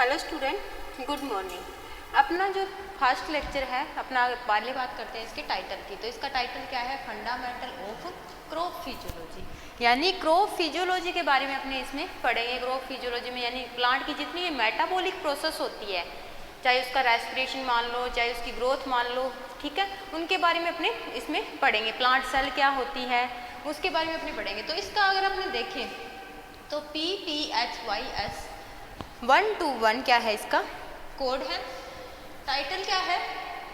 Hello student, good morning. अपना जो first lecture है, अपना पहले बात करते हैं इसके टाइटल की। तो इसका टाइटल क्या है? फंडामेंटल ऑफ क्रॉप फिजियोलॉजी, यानी क्रॉप फिजियोलॉजी के बारे में अपने इसमें पढ़ेंगे। क्रॉप फिजियोलॉजी में यानी प्लांट की जितनी भी मेटाबॉलिक प्रोसेस होती है, चाहे उसका रेस्पिरेशन मान लो, चाहे उसकी ग्रोथ मान लो, ठीक है, उनके बारे में अपने इसमें पढ़ेंगे। प्लांट सेल क्या होती है उसके बारे में अपने पढ़ेंगे। तो इसका अगर अपने देखें तो PPHYS 121 क्या है, इसका कोड है। टाइटल क्या है?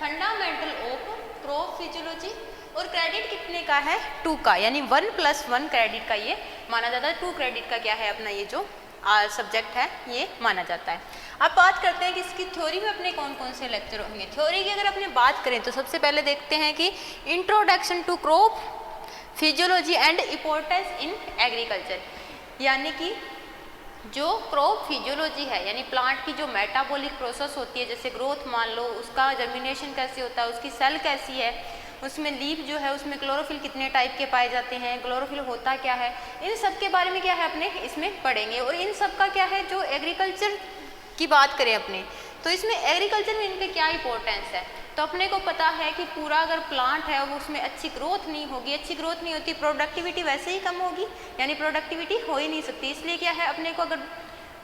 Fundamental of crop physiology. और क्रेडिट कितने का है? 2 का, यानी 1+1 क्रेडिट का ये माना जाता है। 2 क्रेडिट का क्या है अपना ये जो सब्जेक्ट है ये माना जाता है। अब बात करते हैं कि इसकी थ्योरी में अपने कौन कौन से लेक्चर होंगे। थ्योरी की अगर अपने बात करें तो सबसे पहले देखते हैं कि introduction to crop physiology and importance in agriculture, यानी कि जो क्रॉप फिजियोलॉजी है यानी प्लांट की जो मेटाबॉलिक प्रोसेस होती है, जैसे ग्रोथ मान लो, उसका जर्मिनेशन कैसे होता है, उसकी सेल कैसी है, उसमें लीफ जो है उसमें क्लोरोफिल कितने टाइप के पाए जाते हैं, क्लोरोफिल होता क्या है, इन सब के बारे में क्या है अपने इसमें पढ़ेंगे। और इन सब का क्या है, जो एग्रीकल्चर की बात करें अपने तो इसमें एग्रीकल्चर में इनके क्या इंपॉर्टेंस है। तो अपने को पता है कि पूरा अगर प्लांट है वो उसमें अच्छी ग्रोथ नहीं होगी, अच्छी ग्रोथ नहीं होती, प्रोडक्टिविटी वैसे ही कम होगी, यानी प्रोडक्टिविटी हो ही नहीं सकती। इसलिए क्या है अपने को अगर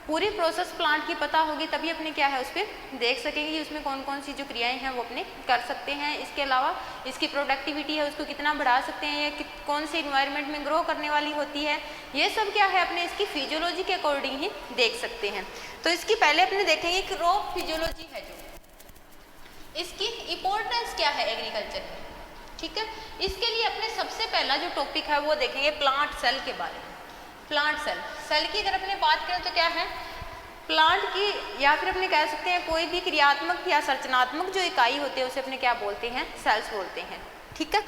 पूरी प्रोसेस प्लांट की पता होगी तभी अपने क्या है उस पर देख सकेंगे कि उसमें कौन कौन सी जो क्रियाएं हैं वो अपने कर सकते हैं। इसके अलावा इसकी प्रोडक्टिविटी है उसको कितना बढ़ा सकते हैं, या कौन से इन्वायरमेंट में ग्रो करने वाली होती है, ये सब क्या है अपने इसकी फिजियोलॉजी के अकॉर्डिंग ही देख सकते हैं। तो इसकी पहले अपने देखेंगे कि क्रॉप फिजियोलॉजी है जो इसकी इम्पोर्टेंस क्या है एग्रीकल्चर में, ठीक है। इसके लिए अपने सबसे पहला जो टॉपिक है वो देखेंगे प्लांट सेल के बारे में। प्लांट सेल की अगर अपने बात करें तो क्या है, प्लांट की या फिर अपने कह सकते हैं कोई भी क्रियात्मक या संरचनात्मक जो इकाई होती है उसे अपने क्या बोलते हैं? सेल्स बोलते हैं, ठीक है।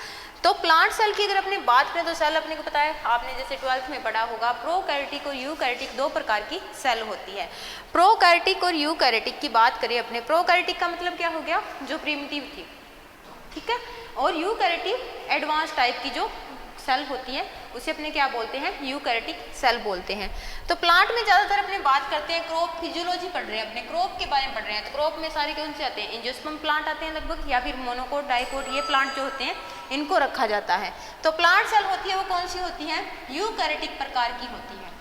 तो प्लांट सेल की अगर अपने बात करें तो सेल अपने को पता है, आपने जैसे 12th में पढ़ा होगा, प्रोकैरियोटिक और यूकैरियोटिक 2 प्रकार की सेल होती है। प्रोकैरियोटिक और यूकैरियोटिक की बात करें अपने, प्रोकैरियोटिक का मतलब क्या हो गया, जो प्रिमिटिव थी, ठीक है, और यूकैरियोटिक एडवांस टाइप की जो सेल होती है उसे अपने क्या बोलते हैं? यूकैरियोटिक सेल बोलते हैं। तो प्लांट में ज़्यादातर अपने बात करते हैं, क्रॉप फिजियोलॉजी पढ़ रहे हैं अपने, क्रॉप के बारे में पढ़ रहे हैं। तो क्रॉप में सारे कौन से आते हैं? एंजियोस्पर्म प्लांट आते हैं लगभग, या फिर मोनोकोट, डाइकोट, ये प्लांट जो होते हैं इनको रखा जाता है। तो प्लांट सेल होती है वो कौन सी होती है? यूकैरियोटिक प्रकार की होती है।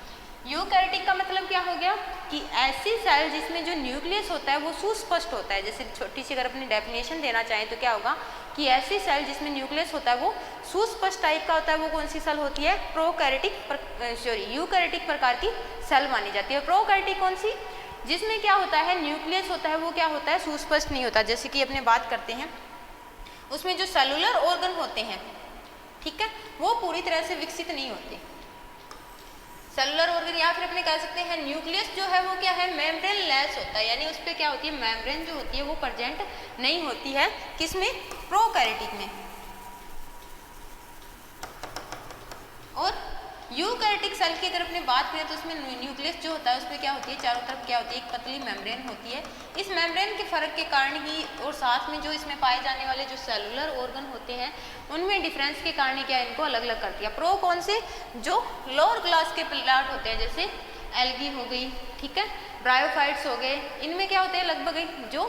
यूकैरियोटिक का मतलब क्या हो गया कि ऐसी सेल जिसमें जो न्यूक्लियस होता है वो सुस्पष्ट होता है। जैसे छोटी सी अगर अपनी डेफिनेशन देना चाहें तो क्या होगा कि ऐसी सेल जिसमें न्यूक्लियस होता है वो सुस्पष्ट टाइप का होता है, वो कौन सी सेल होती है? यूकैरियोटिक प्रकार की सेल मानी जाती है। प्रोकैरियोटिक कौन सी? जिसमें क्या होता है, न्यूक्लियस होता है वो क्या होता है? सुस्पष्ट नहीं होता। जैसे कि अपने बात करते हैं उसमें जो सेलुलर ऑर्गन होते हैं, ठीक है, वो पूरी तरह से विकसित नहीं होते। सेलुलर ऑर्गन या फिर अपने कह सकते हैं न्यूक्लियस जो है वो क्या है? मेम्ब्रेन लेस होता है, यानी उस पर क्या होती है? मेम्ब्रेन जो होती है वो प्रेजेंट नहीं होती है। किसमें? प्रोकैरियोटिक में। और यूकैरियोटिक सेल की अगर अपने बात करें तो उसमें न्यूक्लियस जो होता है उसमें क्या होती है? चारों तरफ क्या होती है? एक पतली मेम्ब्रेन होती है। इस मेम्ब्रेन के फर्क के कारण ही और साथ में जो इसमें पाए जाने वाले जो सेलुलर ऑर्गन होते हैं उनमें डिफरेंस के कारण क्या इनको अलग अलग करती है। प्रो कौन से? जो लोअर क्लास के प्लांट होते हैं, जैसे एल्गी हो गई, ठीक है, ब्रायोफाइट्स हो गए, इनमें क्या होते हैं लगभग जो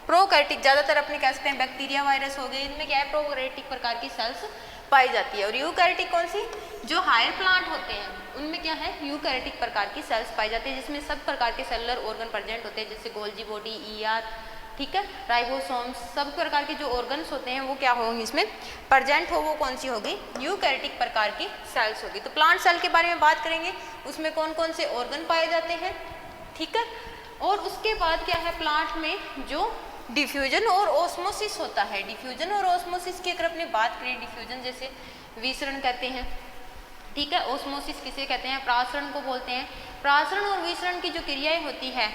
प्रोकैरियोटिक, ज़्यादातर अपने कह सकते हैं बैक्टीरिया, वायरस हो गए, इनमें क्या है? प्रोकैरियोटिक प्रकार की सेल्स पाई जाती है। और यूकैरियोटिक कौन सी? जो हायर प्लांट होते हैं उनमें क्या है? यूकैरियोटिक प्रकार की सेल्स पाई जाती है, जिसमें सब प्रकार के सेलुलर ऑर्गन प्रेजेंट होते हैं, जैसे गोल्जी बॉडी, ER, ठीक है, राइबोसोम्स, सब प्रकार के जो ऑर्गन्स होते हैं वो क्या होंगे इसमें प्रेजेंट हो, वो कौन सी होगी? यूकैरियोटिक प्रकार की सेल्स होगी। तो प्लांट सेल के बारे में बात करेंगे, उसमें कौन कौन से ऑर्गन पाए जाते हैं, ठीक है। और उसके बाद क्या है, प्लांट में जो डिफ्यूजन और ऑस्मोसिस होता है, डिफ्यूजन और ऑस्मोसिस की अगर अपने बात करें, डिफ्यूजन जैसे विसरण कहते हैं, ठीक है, ऑस्मोसिस किसे कहते हैं? प्रासरण को बोलते हैं। प्रासरण और विसरण की जो क्रियाएं होती है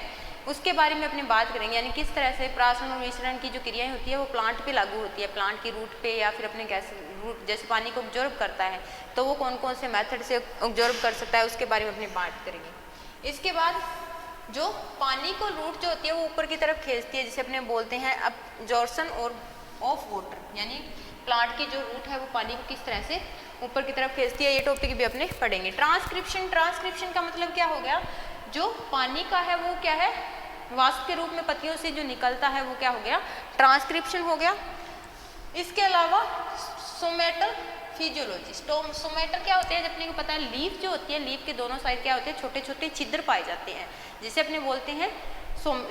उसके बारे में अपने बात करेंगे, यानी किस तरह से प्रासरण और विसरण की जो क्रियाएं होती है वो प्लांट पे लागू होती है, प्लांट की रूट पे, या फिर अपने कैसे रूट जैसे पानी को ऑब्जॉर्व करता है तो वो कौन कौन से मेथड से ऑब्जॉर्व कर सकता है उसके बारे में अपनी बात करेंगे। इसके बाद जो पानी को रूट जो होती है वो ऊपर की तरफ खींचती है, जिसे अपने बोलते हैं अब्जॉर्प्शन और ऑफ वाटर, यानी प्लांट की जो रूट है वो पानी को किस तरह से ऊपर की तरफ खींचती है, ये टॉपिक भी अपने पढ़ेंगे। ट्रांसक्रिप्शन का मतलब क्या हो गया, जो पानी का है वो क्या है वाष्प के रूप में पत्तियों से जो निकलता है वो क्या हो गया, ट्रांसक्रिप्शन हो गया। इसके अलावा सोमेटल फिजियोलॉजी, सोमेटल क्या होते हैं, जब अपने को पता है लीफ जो होती है, लीफ के दोनों साइड क्या होते हैं, छोटे छोटे छिद्र पाए जाते हैं, जिसे अपने बोलते हैं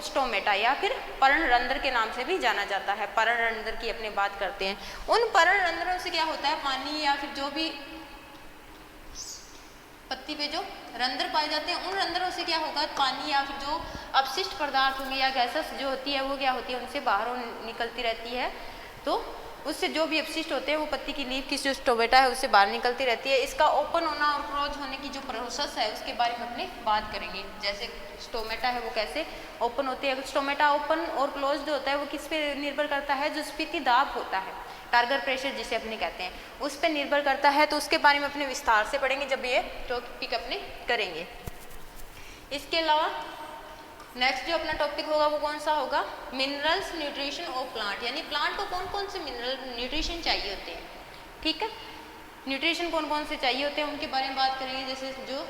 स्टोमेटा या फिर पर्णरंध्र के नाम से भी जाना जाता है। पर्णरंध्र की अपने बात करते हैं। उन पर्णरंध्रों से क्या होता है, पानी या फिर जो भी पत्ती पे जो रंध्र पाए जाते हैं, उन रंध्रों से क्या होगा, पानी या फिर जो अपशिष्ट पदार्थ होंगे या गैसेस जो होती है वो क्या होती है, उनसे बाहर निकलती रहती है। तो उससे जो भी अपशिष्ट होते हैं वो पत्ती की लीफ की जो स्टोमेटा है उससे बाहर निकलती रहती है। इसका ओपन होना और क्लोज होने की जो प्रोसेस है उसके बारे में अपने बात करेंगे। जैसे स्टोमेटा है वो कैसे ओपन होती है, स्टोमेटा ओपन और क्लोज जो होता है वो किस पे निर्भर करता है, जो स्फीति दाब होता है, टारगर प्रेशर जिसे अपने कहते हैं, उस पर निर्भर करता है। तो उसके बारे में अपने विस्तार से पढ़ेंगे जब ये टॉपिक अपने करेंगे। इसके अलावा नेक्स्ट जो अपना टॉपिक होगा वो कौन सा होगा, मिनरल्स न्यूट्रिशन ऑफ प्लांट, यानी प्लांट को कौन कौन से मिनरल न्यूट्रिशन चाहिए होते हैं। ठीक है, न्यूट्रिशन कौन कौन से चाहिए होते हैं उनके बारे में बात करेंगे। जैसे जो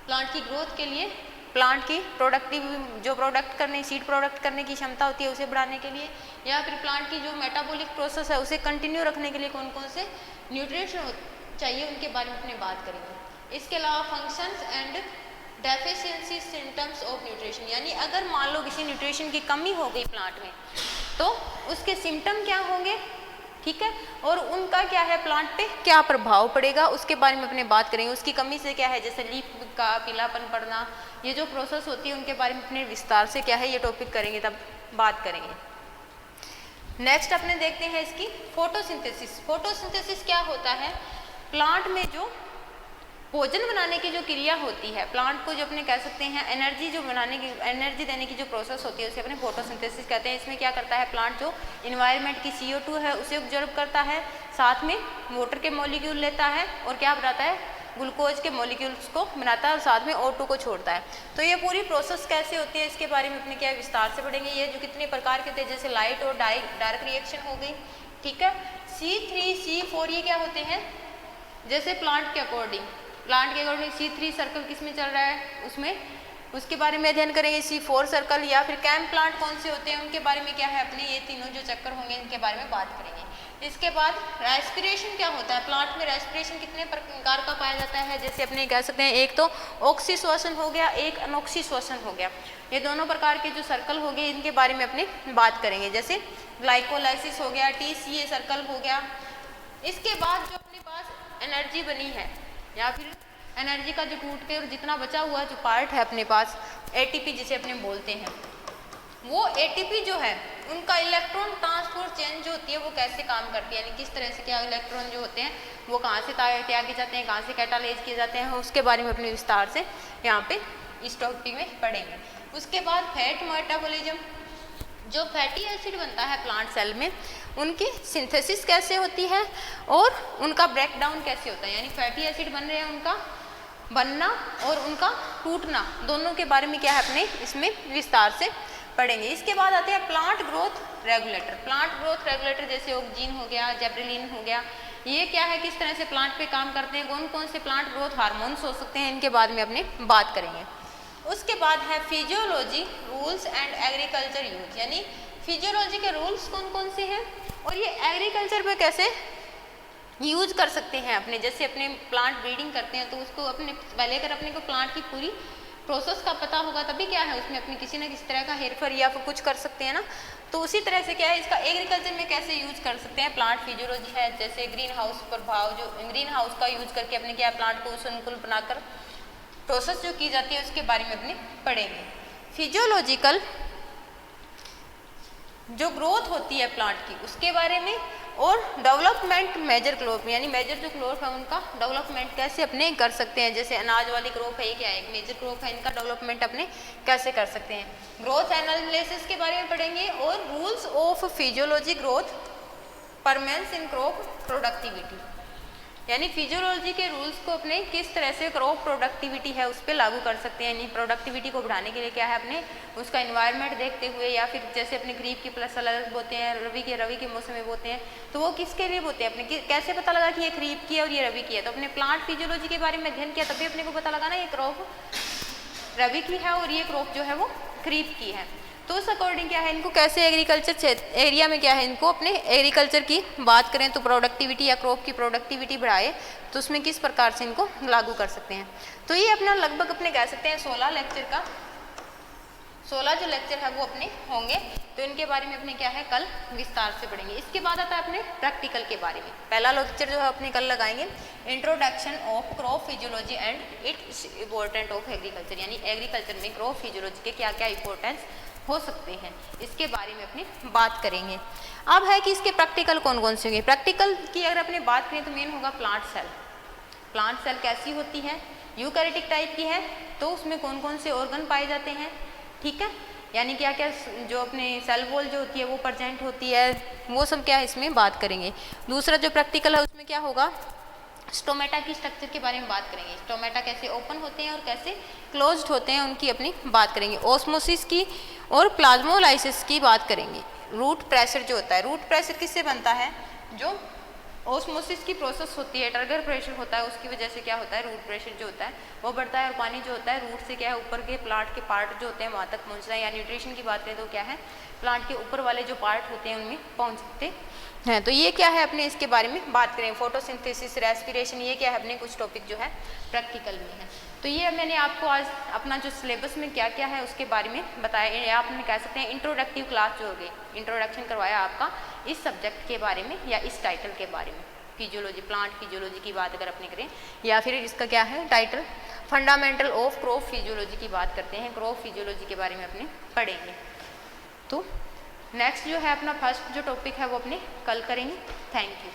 प्लांट की ग्रोथ के लिए, प्लांट की प्रोडक्टिव जो प्रोडक्ट करने, सीड प्रोडक्ट करने की क्षमता होती है उसे बढ़ाने के लिए, या फिर प्लांट की जो मेटाबॉलिक प्रोसेस है उसे कंटिन्यू रखने के लिए कौन कौन से न्यूट्रिशन चाहिए उनके बारे में अपने बात करेंगे। इसके अलावा functions and deficiency symptoms of nutrition, यानी अगर मान लो किसी न्यूट्रिशन की कमी हो गई प्लांट में तो उसके सिम्टम क्या होंगे, ठीक है, और उनका क्या है प्लांट पे क्या प्रभाव पड़ेगा उसके बारे में अपने बात करेंगे। उसकी कमी से क्या है, जैसे लीफ का पीलापन पड़ना, ये जो प्रोसेस होती है उनके बारे में अपने विस्तार से क्या है ये टॉपिक करेंगे, तब बात करेंगे। नेक्स्ट अपने देखते हैं इसकी फोटोसिंथेसिस। फोटोसिंथेसिस क्या होता है, प्लांट में जो भोजन बनाने की जो क्रिया होती है, प्लांट को जो अपने कह सकते हैं एनर्जी जो बनाने की, एनर्जी देने की जो प्रोसेस होती है उसे अपने फोटोसिंथेसिस कहते हैं। इसमें क्या करता है प्लांट, जो इन्वायरमेंट की CO2 है उसे ऑब्जर्व करता है, साथ में वाटर के मॉलिक्यूल लेता है और क्या बनाता है, ग्लूकोज के मॉलिक्यूल्स को बनाता है और साथ में O2 को छोड़ता है। तो ये पूरी प्रोसेस कैसे होती है इसके बारे में अपने क्या विस्तार से पढ़ेंगे। ये जो कितने प्रकार के होते हैं, जैसे लाइट और डार्क रिएक्शन हो गई, ठीक है। C3 C4 ये क्या होते हैं, जैसे प्लांट के अकॉर्डिंग C3 सर्कल किस में चल रहा है उसमें, उसके बारे में अध्ययन करेंगे। C4 सर्कल या फिर कैम प्लांट कौन से होते हैं उनके बारे में क्या है अपने, ये तीनों जो चक्कर होंगे इनके बारे में बात करेंगे। इसके बाद रेस्पिरेशन क्या होता है, प्लांट में रेस्पिरेशन कितने प्रकार का पाया जाता है, जैसे अपने कह सकते हैं एक तो ऑक्सी श्वसन हो गया, एक अनॉक्सी श्वसन हो गया। ये दोनों प्रकार के जो सर्कल हो गए इनके बारे में अपने बात करेंगे। जैसे ग्लाइकोलाइसिस हो गया, TCA सर्कल हो गया। इसके बाद जो अपने पास एनर्जी बनी है या फिर एनर्जी का जो टूट के और जितना बचा हुआ जो पार्ट है अपने पास, ATP जिसे अपने बोलते हैं, वो ATP जो है उनका इलेक्ट्रॉन ट्रांसपोर्ट चेन जो होती है वो कैसे काम करती है, यानी किस तरह से क्या इलेक्ट्रॉन जो होते हैं वो कहाँ से त्यागे जाते हैं, कहाँ से कैटालाइज किए जाते हैं, उसके बारे में अपने विस्तार से यहाँ पे इस टॉपिक में पढ़ेंगे। उसके बाद फैट मेटाबॉलिज्म, जो फैटी एसिड बनता है प्लांट सेल में उनकी सिंथेसिस कैसे होती है और उनका ब्रेकडाउन कैसे होता है, यानी फैटी एसिड बन रहे हैं उनका बनना और उनका टूटना, दोनों के बारे में क्या है अपने इसमें विस्तार से पढ़ेंगे। इसके बाद आते हैं plant growth regulator. Plant growth regulator जैसे ऑक्जीन हो गया, जेब्रेलिन हो गया, ये क्या है, किस तरह से प्लांट पे काम करते हैं, कौन कौन से प्लांट ग्रोथ हार्मोन्स हो सकते हैं, इनके बाद में अपने बात करेंगे। उसके बाद है physiology rules and agriculture use, यानी फिजियोलॉजी के रूल्स कौन कौन से हैं और ये एग्रीकल्चर पे कैसे यूज कर सकते हैं अपने। जैसे अपने प्लांट ब्रीडिंग करते हैं तो उसको अपने पहले अगर अपने को प्लांट की पूरी प्रोसेस का पता होगा तभी क्या है उसमें अपने किसी न किसी तरह का हेरफेर या फिर कुछ कर सकते हैं ना। तो उसी तरह से क्या है इसका एग्रीकल्चर में कैसे यूज कर सकते हैं, प्लांट फिजियोलॉजी है। जैसे ग्रीन हाउस प्रभाव, जो ग्रीन हाउस का यूज करके अपने क्या प्लांट को अनुकूल बनाकर प्रोसेस जो की जाती है उसके बारे में अपने पढ़ेंगे। फिजियोलॉजिकल जो ग्रोथ होती है प्लांट की उसके बारे में, और डेवलपमेंट मेजर क्रॉप, यानी मेजर जो क्रॉप है उनका डेवलपमेंट कैसे अपने कर सकते हैं। जैसे अनाज वाली क्रॉप है ये क्या है, एक मेजर क्रॉप है, इनका डेवलपमेंट अपने कैसे कर सकते हैं। ग्रोथ एनालिसिस के बारे में पढ़ेंगे और rules of physiology growth performance in crop productivity, यानी फिजियोलॉजी के रूल्स को अपने किस तरह से क्रॉप प्रोडक्टिविटी है उस पर लागू कर सकते हैं। यानी प्रोडक्टिविटी को बढ़ाने के लिए क्या है अपने उसका इन्वायरमेंट देखते हुए, या फिर जैसे अपने खरीफ की फसल अलग बोते हैं, रवि के मौसम में बोते हैं, तो वो किसके लिए बोते हैं, अपने कैसे पता लगा कि ये खरीफ की है और ये रवि की है। तो अपने प्लांट फिजियोलॉजी के बारे में अध्ययन किया तभी अपने को पता लगा ना ये क्रॉप रबी की है और ये क्रॉप जो है वो खरीफ की है। तो उस अकॉर्डिंग क्या है इनको कैसे एग्रीकल्चर एरिया में क्या है इनको अपने एग्रीकल्चर की बात करें तो प्रोडक्टिविटी या क्रॉप की प्रोडक्टिविटी बढ़ाए तो उसमें किस प्रकार से इनको लागू कर सकते हैं। तो ये अपना लगभग अपने कह सकते हैं 16 लेक्चर का 16 जो लेक्चर है वो अपने होंगे। तो इनके बारे में अपने क्या है कल विस्तार से पढ़ेंगे। इसके बाद आता है अपने प्रैक्टिकल के बारे में। पहला लेक्चर जो है अपने कल लगाएंगे introduction of crop physiology and it's important of agriculture, यानी एग्रीकल्चर में क्रॉप फिजियोलॉजी के क्या क्या इंपॉर्टेंस हो सकते हैं इसके बारे में अपनी बात करेंगे। अब है कि इसके प्रैक्टिकल कौन कौन से होंगे। प्रैक्टिकल की अगर अपने बात करें तो मेन होगा प्लांट सेल। प्लांट सेल कैसी होती है, यूकैरियोटिक टाइप की है, तो उसमें कौन कौन से ऑर्गन पाए जाते हैं, ठीक है, यानी क्या क्या जो अपने सेल वॉल जो होती है वो प्रेजेंट होती है, वो सब क्या है इसमें बात करेंगे। दूसरा जो प्रैक्टिकल है उसमें क्या होगा, स्टोमेटा की स्ट्रक्चर के बारे में बात करेंगे। स्टोमेटा कैसे ओपन होते हैं और कैसे क्लोज्ड होते हैं उनकी अपनी बात करेंगे। ऑस्मोसिस की और प्लाज्मोलाइसिस की बात करेंगे। रूट प्रेशर जो होता है, रूट प्रेशर किससे बनता है, जो ऑस्मोसिस की प्रोसेस होती है, टर्गर प्रेशर होता है, उसकी वजह से क्या होता है रूट प्रेशर जो होता है वो बढ़ता है और पानी जो होता है रूट से क्या है ऊपर के प्लांट के पार्ट जो होते हैं वहाँ तक पहुँचता है। या न्यूट्रिशन की बात करें तो क्या है प्लांट के ऊपर वाले जो पार्ट होते हैं उनमें पहुँच सकते हैं। तो ये क्या है अपने इसके बारे में बात करें। फोटोसिंथेसिस, रेस्पिरेशन, ये क्या है अपने कुछ टॉपिक जो है प्रैक्टिकल में है। तो ये मैंने आपको आज अपना जो सिलेबस में क्या क्या है उसके बारे में बताया। या आपने कह सकते हैं इंट्रोडक्टिव क्लास जो हो गई, इंट्रोडक्शन करवाया आपका इस सब्जेक्ट के बारे में या इस टाइटल के बारे में, फिजियोलॉजी, प्लांट फिजियोलॉजी की बात अगर अपने करें, या फिर इसका क्या है title fundamental of crop physiology की बात करते हैं। क्रॉप फिजियोलॉजी के बारे में अपने पढ़ेंगे। तो नेक्स्ट जो है अपना फर्स्ट जो टॉपिक है वो अपने कल करेंगे। Thank you.